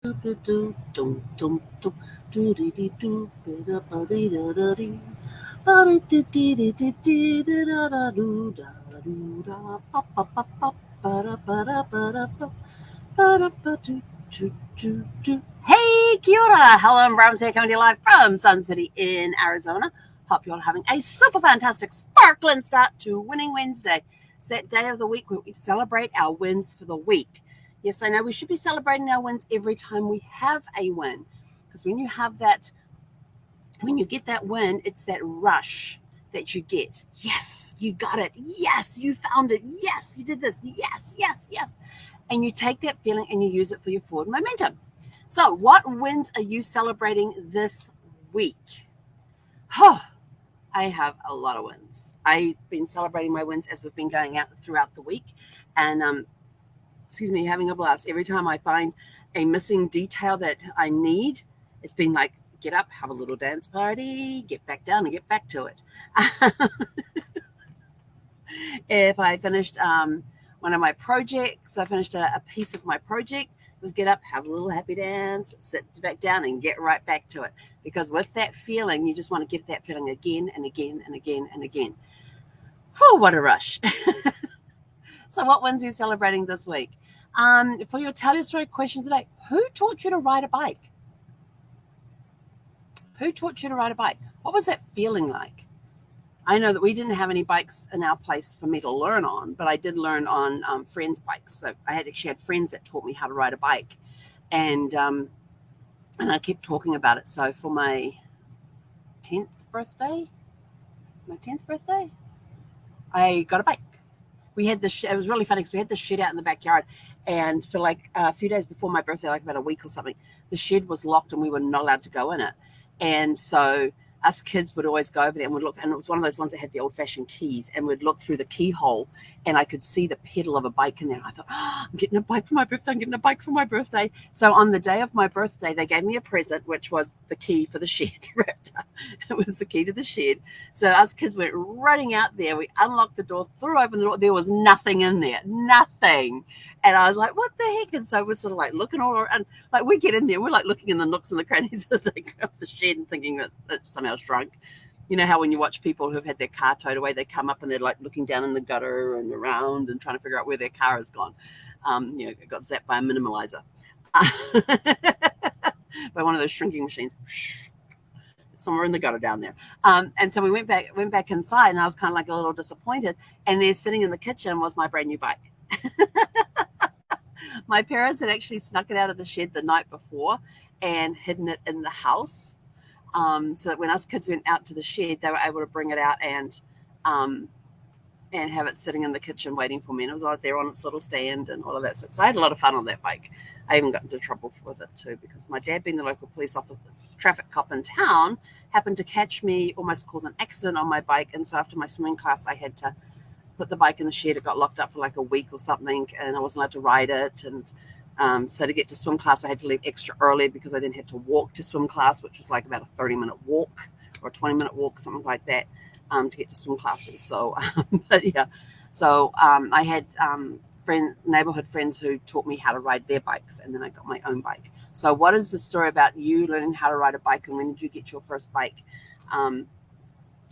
Hey, kia ora. Helen Brahms here, coming to you live from Sun City in Arizona. Hope you're all having a super fantastic, sparkling start to Winning Wednesday. It's that day of the week where we celebrate our wins for the week. Yes, I know we should be celebrating our wins every time we have a win, because when you get that win, it's that rush that you get. Yes, you got it. Yes, you found it. Yes, you did this. Yes, yes, yes. And you take that feeling and you use it for your forward momentum. So, what wins are you celebrating this week? Oh, I have a lot of wins. I've been celebrating my wins as we've been going out throughout the week, and having a blast. Every time I find a missing detail that I need, it's been like, get up, have a little dance party, get back down and get back to it. If I finished one of my projects, I finished a piece of my project, was get up, have a little happy dance, sit back down and get right back to it. Because with that feeling, you just want to get that feeling again and again and again and again. Whew, what a rush. So what wins are you celebrating this week? For your Tell Your Story question today, who taught you to ride a bike? Who taught you to ride a bike? What was that feeling like? I know that we didn't have any bikes in our place for me to learn on, but I did learn on friends' bikes. So I actually had friends that taught me how to ride a bike, and I kept talking about it. So for my 10th birthday, I got a bike. We had this. It was really funny because we had this shed out in the backyard, and for like a few days before my birthday, like about a week or something, the shed was locked and we were not allowed to go in it. And so us kids would always go over there and would look, and it was one of those ones that had the old-fashioned keys, and we'd look through the keyhole, and I could see the pedal of a bike in there. I thought, I'm getting a bike for my birthday. So on the day of my birthday, they gave me a present, which was the key for the shed wrapped up. It was the key to the shed. So us kids went running out there. We unlocked the door, threw open the door. There was nothing in there, nothing. And I was like, what the heck? And so we're sort of like looking all around. Like we get in there, we're like looking in the nooks and the crannies of the shed and thinking that it's somehow shrunk. You know how when you watch people who've had their car towed away, they come up and they're like looking down in the gutter and around and trying to figure out where their car has gone. It got zapped by a minimalizer. By one of those shrinking machines. Somewhere in the gutter down there. And so we went back inside, and I was kind of like a little disappointed. And there sitting in the kitchen was my brand new bike. My parents had actually snuck it out of the shed the night before and hidden it in the house. So that when us kids went out to the shed, they were able to bring it out and have it sitting in the kitchen waiting for me. And it was out there on its little stand and all of that. So I had a lot of fun on that bike. I even got into trouble with it too, because my dad, being the local police officer, traffic cop in town, happened to catch me, almost cause an accident on my bike. And so after my swimming class, I had to put the bike in the shed. It got locked up for like a week or something, and I wasn't allowed to ride it. And so to get to swim class, I had to leave extra early, because I then had to walk to swim class, which was like about a 30-minute walk or a 20-minute walk, something like that, to get to swim classes. So, but yeah, so I had neighborhood friends who taught me how to ride their bikes, and then I got my own bike. So what is the story about you learning how to ride a bike, and when did you get your first bike?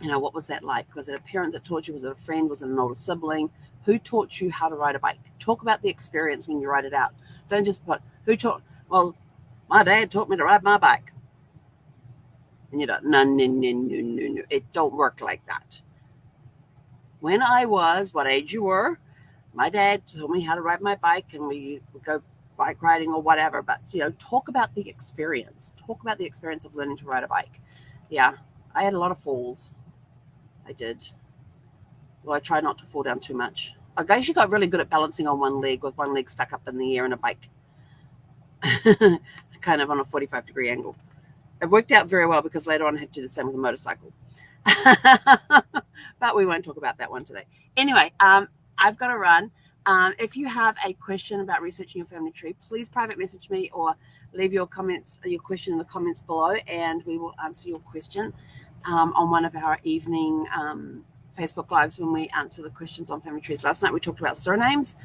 What was that like? Was it a parent that taught you? Was it a friend? Was it an older sibling? Who taught you how to ride a bike? Talk about the experience when you ride it out. Don't just put, who taught? Well, my dad taught me to ride my bike. And you don't, no. It don't work like that. When I was, what age you were, my dad told me how to ride my bike, and we would go bike riding or whatever. But, talk about the experience. Talk about the experience of learning to ride a bike. Yeah, I had a lot of falls. I did. Well, I tried not to fall down too much. I actually got really good at balancing on one leg with one leg stuck up in the air in a bike, kind of on a 45-degree angle. It worked out very well, because later on I had to do the same with a motorcycle. But we won't talk about that one today. Anyway, I've got to run. If you have a question about researching your family tree, please private message me or leave your question in the comments below, and we will answer your question on one of our evening Facebook Lives when we answer the questions on family trees. Last night we talked about surnames,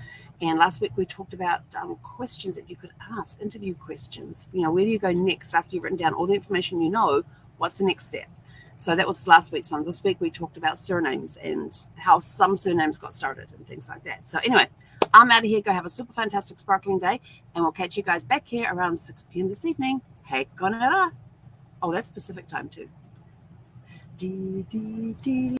And last week we talked about questions that you could ask, interview questions. Where do you go next after you've written down all the information you know? What's the next step? So that was last week's one. This week we talked about surnames and how some surnames got started and things like that. So anyway, I'm out of here. Go have a super fantastic sparkling day, and we'll catch you guys back here around 6 p.m. this evening. Hey, konera. Oh, that's Pacific time too.